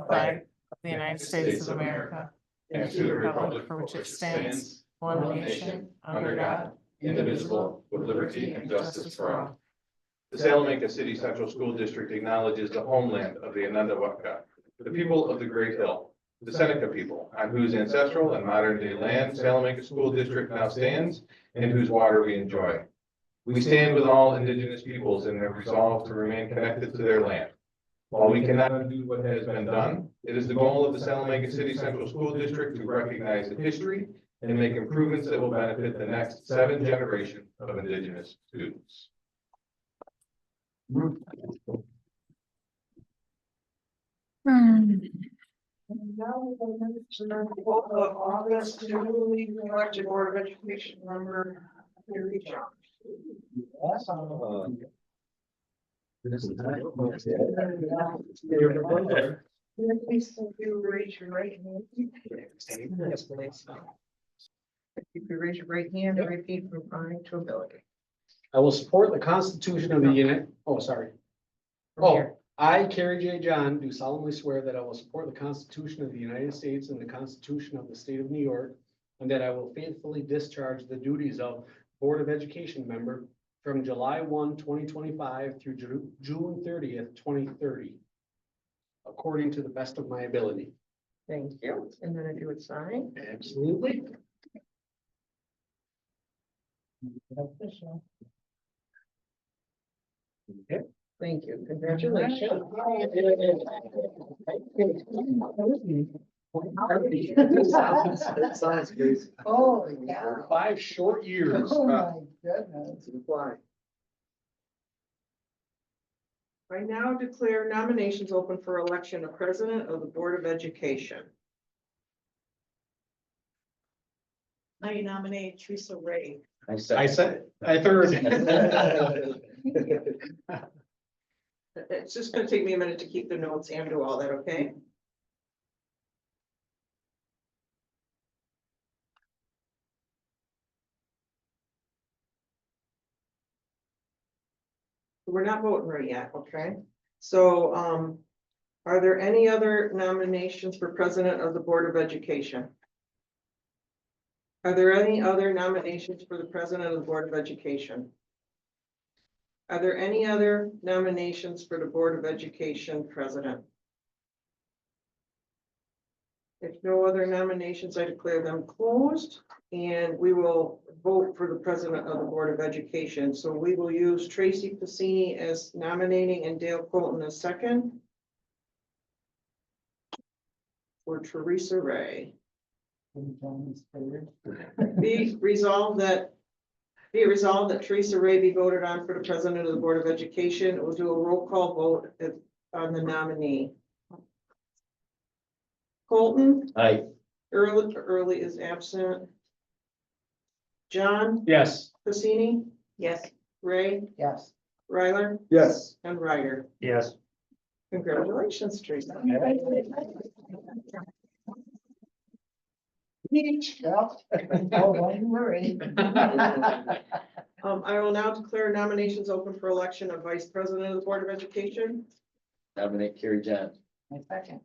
flag of the United States of America and to the republic for which it stands, one nation, under God, indivisible, with liberty and justice for all. The Salamanca City Central School District acknowledges the homeland of the Anandawaka, the people of the Great Hill, the Seneca people, on whose ancestral and modern-day land Salamanca School District now stands and whose water we enjoy. We stand with all indigenous peoples in their resolve to remain connected to their land. While we cannot undo what has been done, it is the goal of the Salamanca City Central School District to recognize the history and make improvements that will benefit the next 7 generations of indigenous students. Now we're going to August to newly elected Board of Education member Mary John. Please you raise your right hand. Yes, please. If you could raise your right hand and repeat from mind to ability. I will support the Constitution of the United, I, Carrie J. John, do solemnly swear that I will support the Constitution of the United States and the Constitution of the State of New York, and that I will faithfully discharge the duties of Board of Education member from July 1, 2025 through June 30th, 2030, according to the best of my ability. Thank you. And then if you would sign. Absolutely. Okay. Thank you. Congratulations. That sounds great. Oh, yeah. 5 short years. Oh, my goodness. I now declare nominations open for election of President of the Board of Education. I nominate Teresa Ray. I third. It's just gonna take me a minute to keep the notes and do all that, okay? We're not voting right yet, okay? So, are there any other nominations for President of the Board of Education? Are there any other nominations for the President of the Board of Education? Are there any other nominations for the Board of Education President? If no other nominations, I declare them closed, and we will vote for the President of the Board of Education. So we will use Tracy Piscini as nominating and Dale Colton as second. For Teresa Ray. Be it resolved that Teresa Ray be voted on for the President of the Board of Education. We'll do a roll call vote on the nominee. Colton. Aye. Early is absent. John. Yes. Piscini. Yes. Ray. Yes. Ryler. Yes. And Ryder. Yes. Congratulations, Teresa. I will now declare nominations open for election of Vice President of the Board of Education. Nominate Carrie John. My second.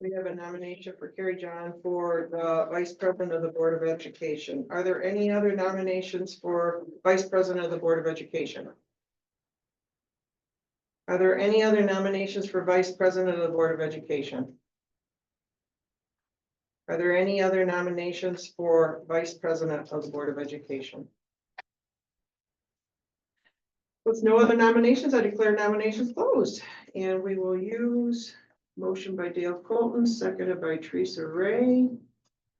We have a nomination for Carrie John for the Vice President of the Board of Education. Are there any other nominations for Vice President of the Board of Education? Are there any other nominations for Vice President of the Board of Education? Are there any other nominations for Vice President of the Board of Education? With no other nominations, I declare nominations closed, and we will use motion by Dale Colton, seconded by Teresa Ray.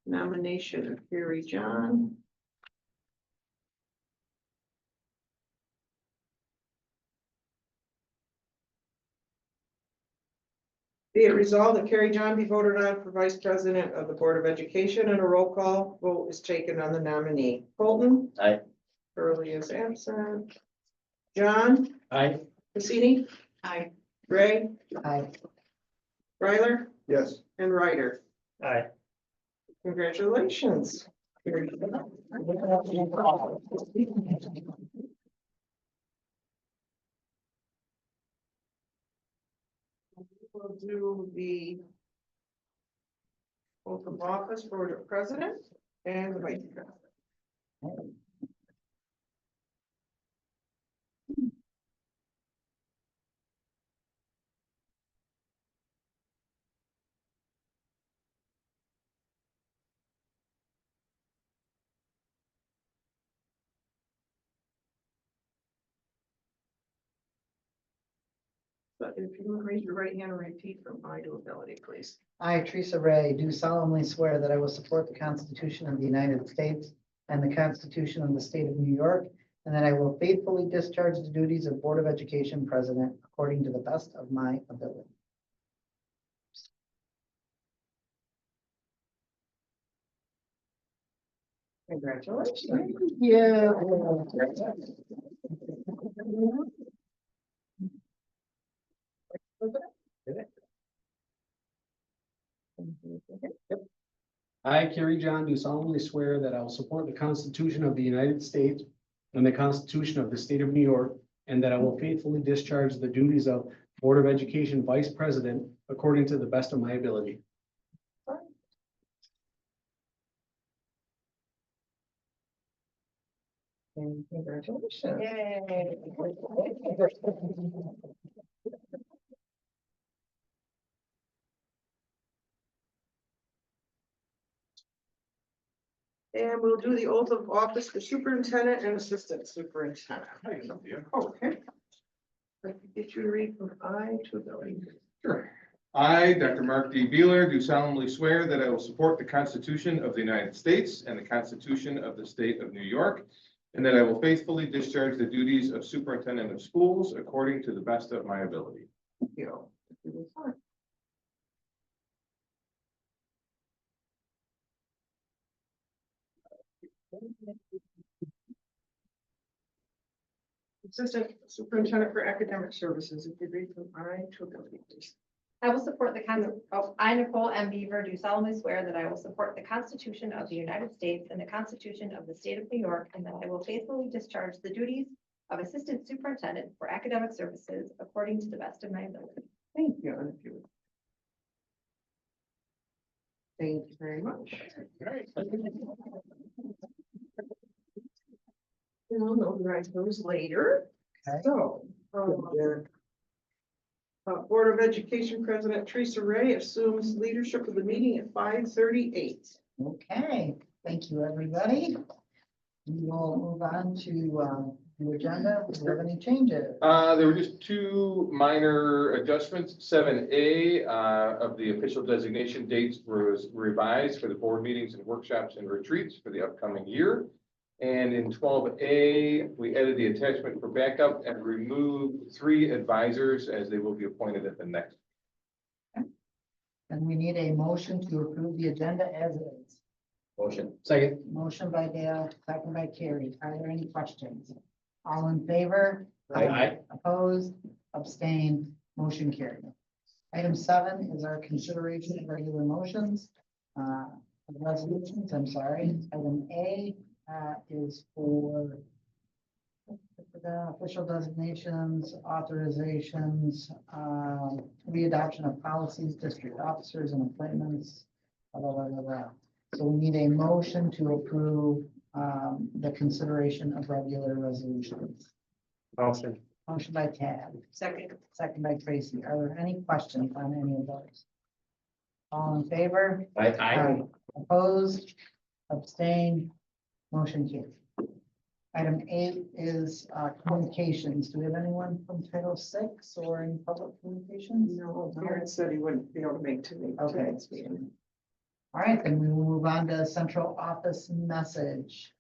Nomination of Carrie John. Be it resolved that Carrie John be voted on for Vice President of the Board of Education, and a roll call vote is taken on the nominee. Colton. Aye. Early is absent. John. Aye. Piscini. Aye. Ray. Aye. Ryler. Yes. and Ryder. Aye. Congratulations. We'll do the oath of office for the president and the vice president. But if you would raise your right hand and repeat from my to ability, please. I, Teresa Ray, do solemnly swear that I will support the Constitution of the United States and the Constitution of the State of New York, and that I will faithfully discharge the duties of Board of Education President according to the best of my ability. Congratulations. Yeah. I, Carrie John, do solemnly swear that I will support the Constitution of the United States and the Constitution of the State of New York, and that I will faithfully discharge the duties of Board of Education Vice President according to the best of my ability. And congratulations. And we'll do the oath of office for superintendent and assistant superintendent. Okay. Let me get you to read from I to ability. Sure. I, Dr. Mark D. Beeler, do solemnly swear that I will support the Constitution of the United States and the Constitution of the State of New York, and that I will faithfully discharge the duties of superintendent of schools according to the best of my ability. Thank you. Assistant Superintendent for Academic Services, if you read from I to ability, please. I will support the I, Nicole M. Beaver, do solemnly swear that I will support the Constitution of the United States and the Constitution of the State of New York, and that I will faithfully discharge the duties of Assistant Superintendent for Academic Services according to the best of my ability. Thank you. And if you would. Thank you very much. We'll notarize those later. Okay. So, Board of Education President Teresa Ray assumes leadership of the meeting at 5:38. Okay, thank you, everybody. We will move on to the agenda. Do you have any changes? There were just two minor adjustments. 7A of the official designation dates was revised for the board meetings and workshops and retreats for the upcoming year. And in 12A, we added the attachment for backup and removed 3 advisors as they will be appointed at the next. And we need a motion to approve the agenda as is. Motion. Second. Motion by Dale, second by Carrie. Are there any questions? All in favor? Aye. Opposed, abstained, motion carried. Item 7 is our consideration of regular motions, resolutions, I'm sorry. Item A is for the official designations, authorizations, readoption of policies, district officers and appointments, blah, blah, blah, blah, blah. So we need a motion to approve the consideration of regular resolutions. Motion. Motion by Tab, Second. second by Tracy. Are there any questions on any of those? All in favor? Aye. Opposed, abstained, motion carried. Item 8 is communications. Do we have anyone from Title VI or any public communications? No, Aaron said he wouldn't be able to make today. Okay. tonight's meeting. All right, then we will move on to central office message.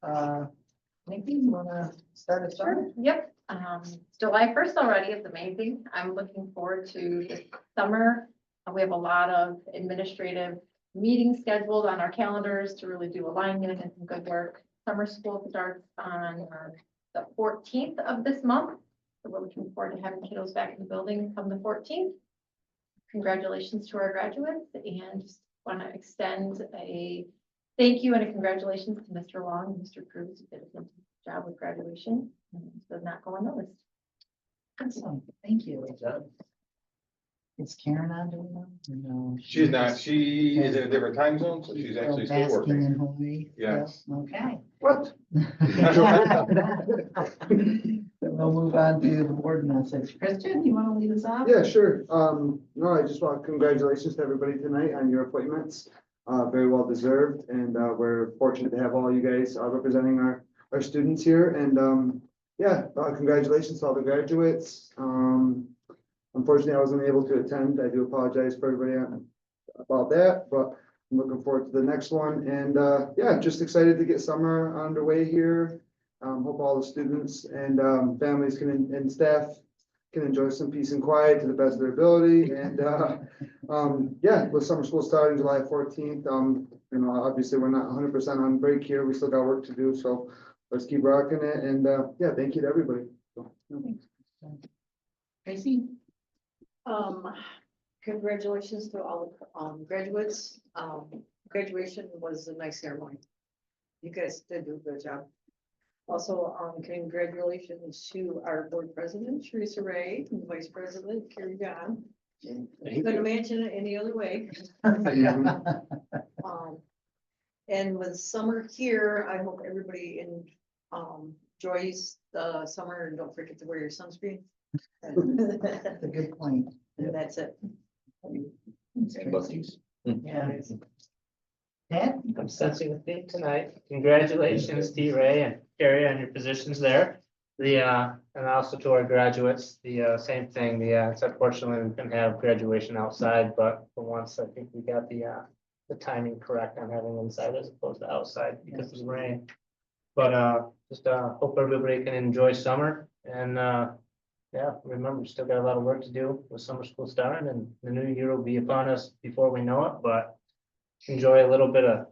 Nikki, you want to start us off? Sure. Yep. It's July 1st already. It's amazing. I'm looking forward to this summer. We have a lot of administrative meetings scheduled on our calendars to really do alignment and some good work. Summer school starts on the 14th of this month. So we're looking forward to having kiddos back in the building come the 14th. congratulations to our graduates and just want to extend a thank you and a congratulations to Mr. Long and Mr. Cruz, who did a fantastic job with graduation. Does not go unnoticed. Excellent, thank you. Is Karen on, do we know? Or no? She's not, she is in a different time zone, so she's actually still Basking working. in Hawaii. Yes. Okay. What? So we'll move on to the board message. Christian, you want to lead us off? Yeah, sure. No, I just want congratulations to everybody tonight on your appointments. Very well deserved, and we're fortunate to have all you guys representing our students here. And yeah, congratulations to all the graduates. Unfortunately, I wasn't able to attend. I do apologize for everybody about that, but I'm looking forward to the next one. And yeah, just excited to get summer underway here. Hope all the students and families and staff can enjoy some peace and quiet to the best of their ability. And yeah, with summer school starting July 14th, you know, obviously we're not 100% on break here. We still got work to do, so let's keep rocking it. And yeah, thank you to everybody. Tracy? Congratulations to all the graduates. Graduation was a nice ceremony. You guys did do a good job. Also, congratulations to our board president, Teresa Ray, and vice president, Carrie John. Couldn't imagine it any other way. And with summer here, I hope everybody enjoys the summer and don't forget to wear your sunscreen. That's a good point. And that's it. Bucky's. Yeah. Ted? I'm sensing a theme tonight. Congratulations, T. Ray and Carrie, on your positions there. And also to our graduates, the same thing. It's unfortunately we can have graduation outside, but for once, I think we got the timing correct on having inside as opposed to outside because of the rain. But just hope everybody can enjoy summer and yeah, remember, we still got a lot of work to do with summer school starting, and the new year will be upon us before we know it, but enjoy a little bit of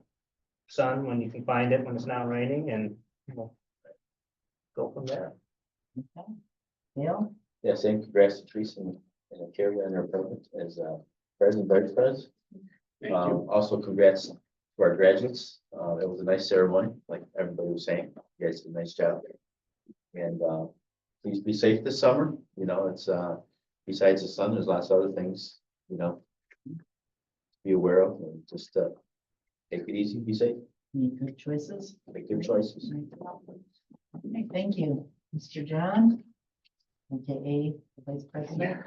sun when you can find it, when it's not raining, and we'll go from there. Okay. Neil? Yeah, same congrats to Teresa and Carrie on their appointment as president, vice president. Thank you. Also congrats to our graduates. It was a nice ceremony, like everybody was saying. You guys did a nice job. And please be safe this summer. You know, it's besides the sun, there's lots of other things, you know, to be aware of, and just take it easy, be safe, Any good choices? make good choices. Okay, thank you. Mr. John? AKA the Vice President.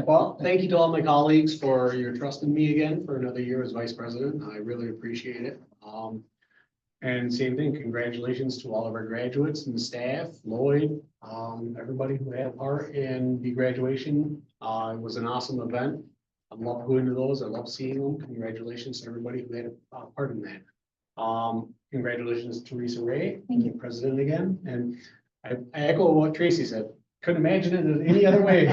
Well, thank you to all my colleagues for your trust in me again for another year as vice president. I really appreciate it. And same thing, congratulations to all of our graduates and the staff, Lloyd, everybody who had a part in the graduation. It was an awesome event. I love going to those. I love seeing them. Congratulations to everybody who had a part in that. Congratulations to Teresa Ray, Thank you. president again. And I echo what Tracy said. Couldn't imagine it in any other way.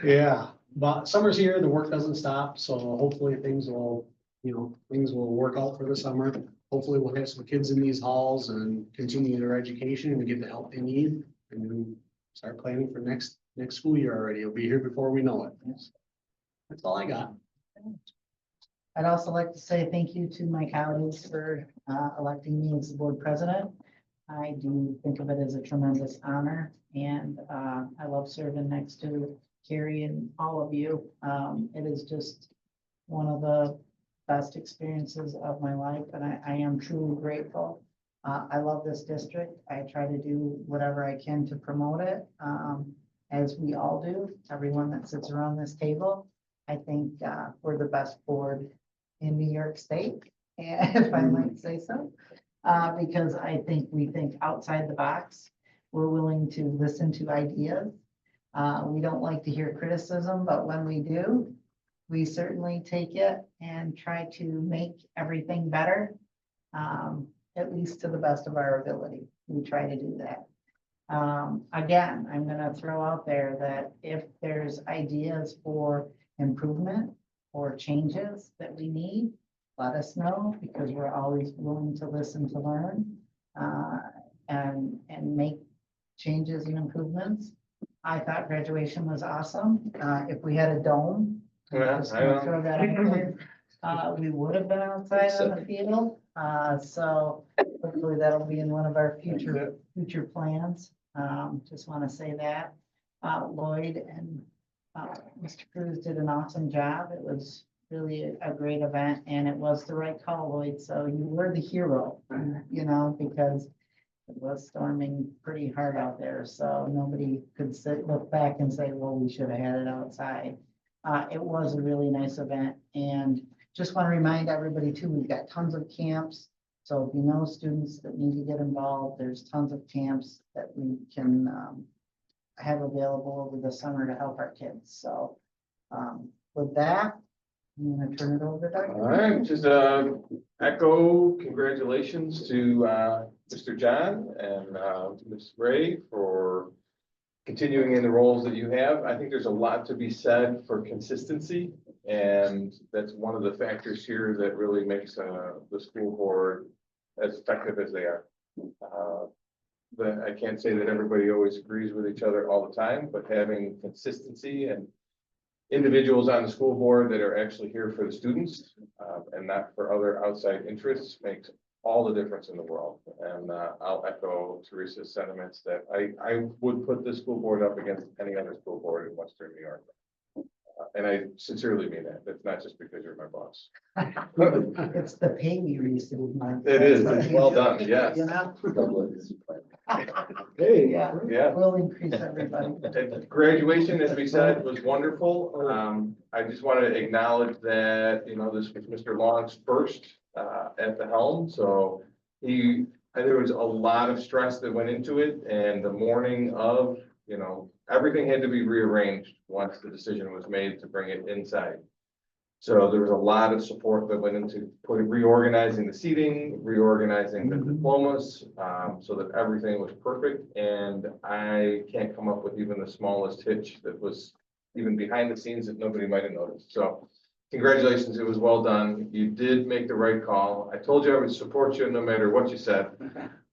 Yeah, but summer's here, the work doesn't stop, so hopefully things will work out for the summer. Hopefully we'll have some kids in these halls and continue their education and get the help they need. And then start planning for next school year already. It'll be here before we know it. That's all I got. I'd also like to say thank you to my colleagues for electing me as the board president. I do think of it as a tremendous honor, and I love serving next to Carrie and all of you. It is just one of the best experiences of my life, and I am truly grateful. I love this district. I try to do whatever I can to promote it, as we all do, everyone that sits around this table. I think we're the best board in New York State, if I might say so, because I think we think outside the box. We're willing to listen to ideas. We don't like to hear criticism, but when we do, we certainly take it and try to make everything better, at least to the best of our ability. We try to do that. Again, I'm going to throw out there that if there's ideas for improvement or changes that we need, let us know, because we're always willing to listen to learn and make changes and improvements. I thought graduation was awesome. If we had a dome. I'm Yeah, just I gonna know. throw that out there. We would have been outside on the field. So hopefully that'll be in one of our future plans. Just want to say that. Lloyd and Mr. Cruz did an awesome job. It was really a great event and it was the right call, Lloyd. So you were the hero, you know, because it was storming pretty hard out there. So nobody could look back and say, well, we should have had it outside. It was a really nice event and just want to remind everybody too, we've got tons of camps. So if you know students that need to get involved, there's tons of camps that we can have available over the summer to help our kids. So with that, I'm gonna turn it over to All Dr. right, just echo congratulations to Mr. John and Ms. Ray for continuing in the roles that you have. I think there's a lot to be said for consistency. And that's one of the factors here that really makes the school board as effective as they are. But I can't say that everybody always agrees with each other all the time, but having consistency and individuals on the school board that are actually here for the students and not for other outside interests makes all the difference in the world. And I'll echo Teresa's sentiments that I would put this school board up against any other school board in Western New York. And I sincerely mean that. It's not just because you're my boss. It's the pay we receive, Mark. It is. It's well done. Yes. You know? Hey. Yeah, Yeah. we'll increase everybody. Graduation, as we said, was wonderful. I just want to acknowledge that, you know, this was Mr. Long's first at the helm, so there was a lot of stress that went into it, and the morning of, you know, everything had to be rearranged once the decision was made to bring it inside. So there was a lot of support that went into reorganizing the seating, reorganizing the diplomas, so that everything was perfect. And I can't come up with even the smallest hitch that was even behind the scenes that nobody might have noticed. So congratulations, it was well done. You did make the right call. I told you I would support you no matter what you said.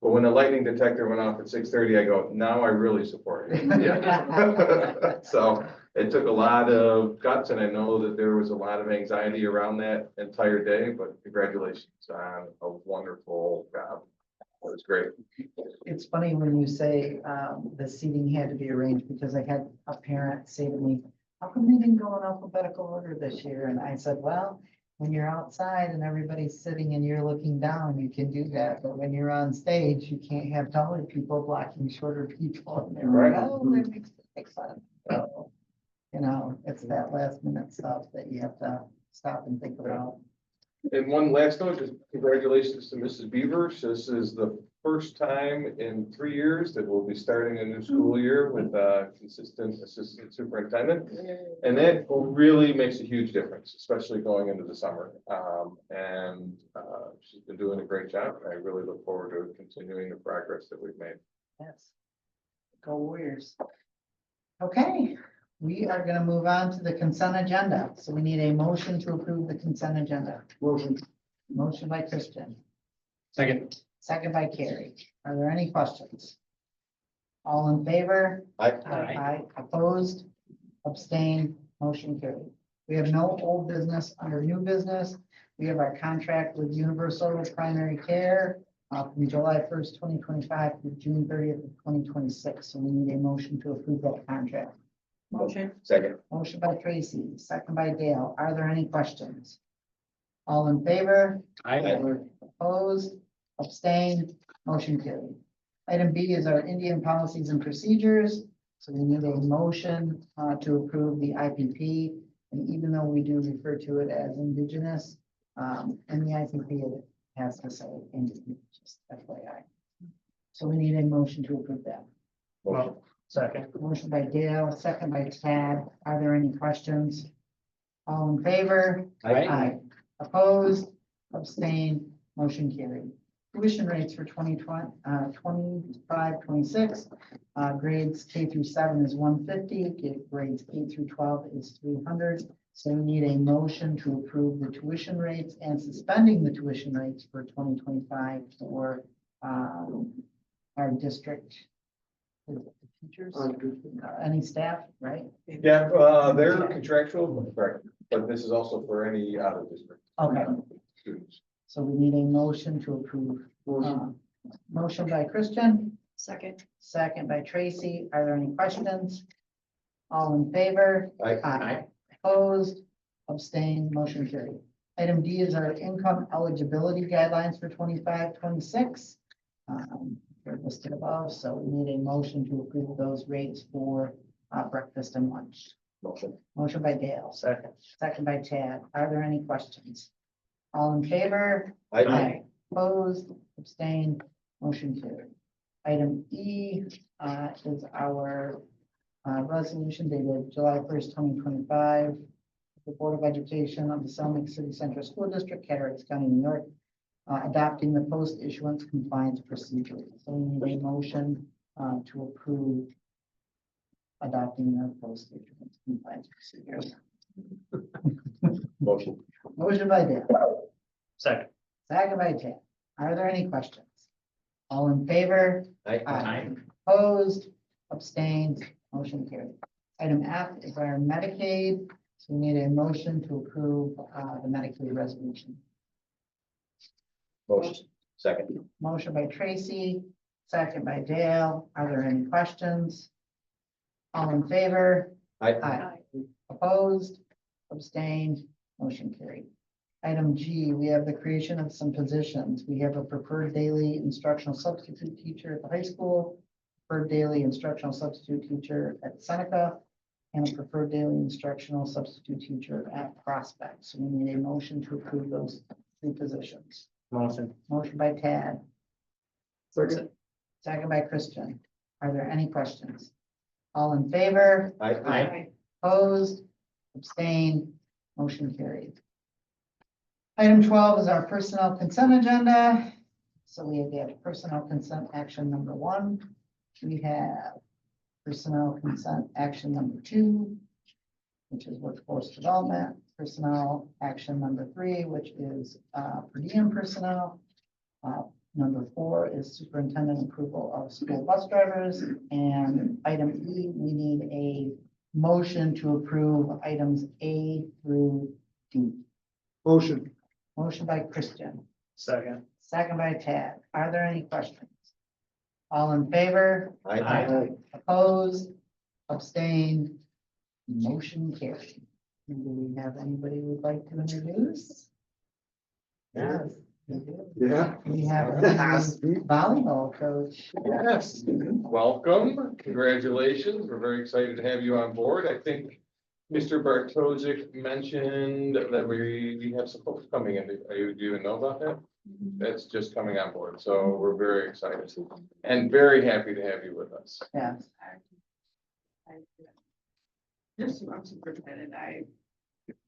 But when the lightning detector went off at 6:30, I go, now I really support you. Yeah. So it took a lot of guts, and I know that there was a lot of anxiety around that entire day, but congratulations on a wonderful job. It was great. It's funny when you say the seating had to be arranged because I had a parent say to me, how come they didn't go in alphabetical order this year? And I said, well, when you're outside and everybody's sitting and you're looking down, you can do that. But when you're on stage, you can't have taller people blocking shorter people. And they're like, oh, that makes sense. So, you know, it's that last minute stuff that you have to stop and think about. And one last note, just congratulations to Mrs. Beavers. This is the first time in 3 years that we'll be starting a new school year with a consistent assistant superintendent. And that really makes a huge difference, especially going into the summer. She's been doing a great job. I really look forward to continuing the progress that we've made. Yes. Go Warriors. Okay, we are going to move on to the consent agenda. So we need a motion to approve the consent agenda. Motion. Motion by Christian, Second. second by Carrie. Are there any questions? All in favor? Aye. Opposed? Abstained? Motion carried. We have no old business under new business. We have our contract with Universal Primary Care from July 1st, 2025 through June 30th of 2026. So we need a motion to approve that contract. Motion. Second. Motion by Tracy, second by Dale. Are there any questions? All in favor? Opposed? Abstained? Motion carried. Item B is our Indian policies and procedures. So we need a motion to approve the IPP. And even though we do refer to it as Indigenous, in the IPP, it has to say Indian, just FYI. So we need a motion to approve that. Motion. Second. Motion by Dale, second by Tad. Are there any questions? All in favor? Aye. Opposed, abstained, motion carried. Tuition rates for 25-26. Grades K through 7 is 150, grades K through 12 is 300. So we need a motion to approve the tuition rates and suspending the tuition rates for 2025 for our district the teachers, any staff, right? Yeah, they're contractual, correct, but this is also for any out of district. Okay, Students. so we need a motion to approve. Motion by Christian, Second. second by Tracy. Are there any questions? All in favor? Aye. Opposed, abstained, motion carried. Item D is our income eligibility guidelines for 25-26. They're listed above, so we need a motion to approve those rates for breakfast and lunch. Motion. Motion by Dale, Second. second by Tad. Are there any questions? All in favor? Aye. Opposed, abstained, motion carried. Item E is our resolution dated July 1st, 2025. The Board of Education of the Salamanca City Central School District, Cattaraugus County, New York, adopting the post-issuance compliance procedure. So we need a motion to approve adopting the post-issuance compliance procedure. Motion. Motion by Dale, Second. second by Ted. Are there any questions? All in favor? Aye. Opposed, abstained, motion carried. Item F is our Medicaid. So we need a motion to approve the Medicaid resolution. Motion. Second. Motion by Tracy, second by Dale. Are there any questions? All in favor? Aye. Opposed, abstained, motion carried. Item G, we have the creation of some positions. We have a preferred daily instructional substitute teacher at the high school, preferred daily instructional substitute teacher at Seneca, and a preferred daily instructional substitute teacher at Prospect. So we need a motion to approve those three positions. Motion. Motion by Tad, Second. second by Christian. Are there any questions? All in favor? Aye. Opposed, abstained, motion carried. Item 12 is our personnel consent agenda. So we have personnel consent action number 1. We have personnel consent action number 2, which is workforce development, personnel action number 3, which is per diem personnel. Number 4 is superintendent approval of school bus drivers. And item E, we need a motion to approve items A through D. Motion. Motion by Christian, Second. second by Tad. Are there any questions? All in favor? Aye. Opposed? Abstained? Motion carried. Do we have anybody who would like to introduce? Yes. we do. Yeah. We have a volleyball coach. Yes, welcome, congratulations, we're very excited to have you on board. I think Mr. Bartosik mentioned that we have some folks coming in. Do you even know about that? That's just coming on board, so we're very excited and very happy to have you with us. Yes. I'm super excited. I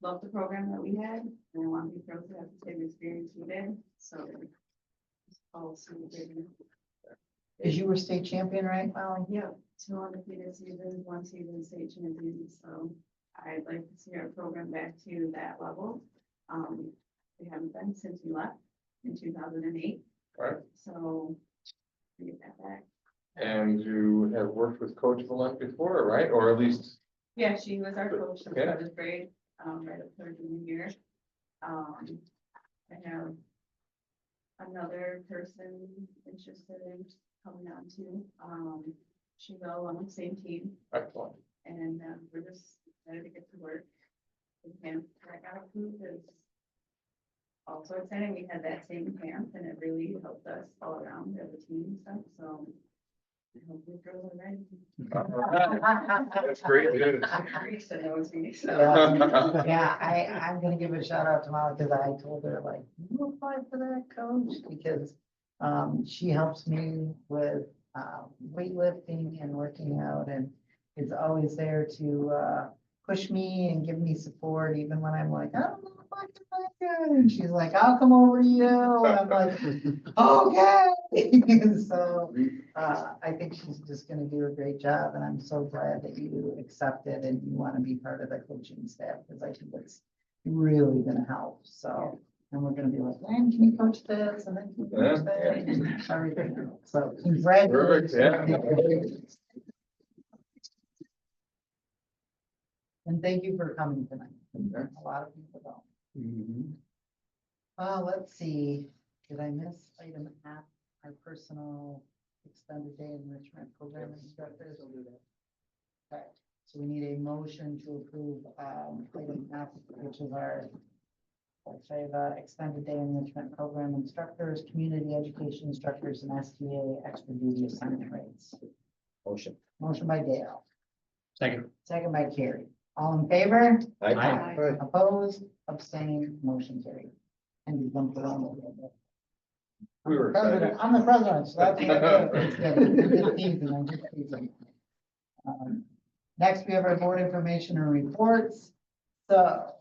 love the program that we had, and I want these girls to have the same experience we did, so. It's all celebrating. Because you were state champion, right, Molly? Yeah, 2 undefeated seasons, 1 season state champion, so I'd like to see our program back to that level. We haven't been since we left in 2008. Right. So we get that back. And you have worked with Coach Valent before, right? Or at least, Yeah, she was our coach in Yeah. 7th grade, right up to her junior year. I have another person interested in coming on too. She's all on the same team, excellent. and we're just excited to get to work. The camp that got approved is also exciting. We had that same camp, and it really helped us all around as a team and stuff, so I hope the girls are ready. That's great news. Teresa knows me, so. Yeah, I'm gonna give a shout out to Molly because I told her like, you apply for that coach because she helps me with weightlifting and working out and is always there to push me and give me support even when I'm like, I don't know if I can make it. And she's like, I'll come over to you. And I'm like, okay. So I think she's just gonna do a great job and I'm so glad that you accepted and you want to be part of the coaching staff because I think it's really gonna help. So And we're gonna be like, man, can you coach this? And then can you coach that? And everything. So congratulations. Perfect, And thank you for coming tonight. A lot of people don't. Let's see, did I miss item F, our personal extended day enrichment program instructors? Okay, so we need a motion to approve, item F, which is our, let's say, the extended day enrichment program instructors, community education instructors, and STA extra duty assignment rates. Motion. Motion by Dale, Second. second by Carrie. All in favor? Aye. Opposed, abstained, motion carried. And you bumped around a little bit. We were President, excited. I'm the president, so that's good. It's good. I'm just teasing, I'm just teasing. Next, we have our board information and reports. So,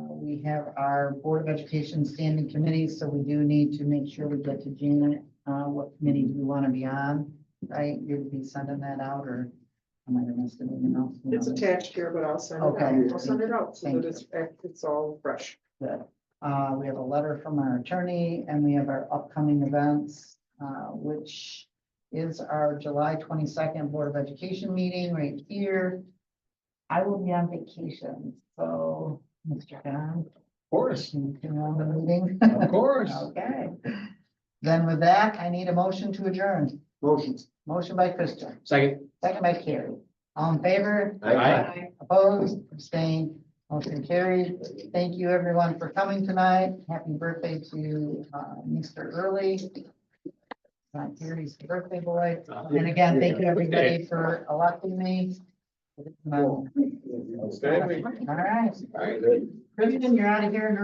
we have our Board of Education standing committees, so we do need to make sure we get to Janet, what committees we want to be on, right? You'd be sending that out, or I might have missed anything else? It's attached here, but I'll send it Okay. out. I'll send it out so Thank that it's all fresh. Good. We have a letter from our attorney and we have our upcoming events, which is our July 22nd Board of Education meeting right here. I will be on vacation, so Mr. Don, Of course, can you come on the meeting? of course. Okay. Then with that, I need a motion to adjourn. Motions. Motion by Krista, Second. second by Carrie. All in favor? Aye. Opposed, abstained, motion carried. Thank you, everyone, for coming tonight. Happy birthday to Mr. Early. Carrie's birthday boy. And again, thank you, everybody, for electing me. All Outstanding. right. All right. Kristen, you're out of here in a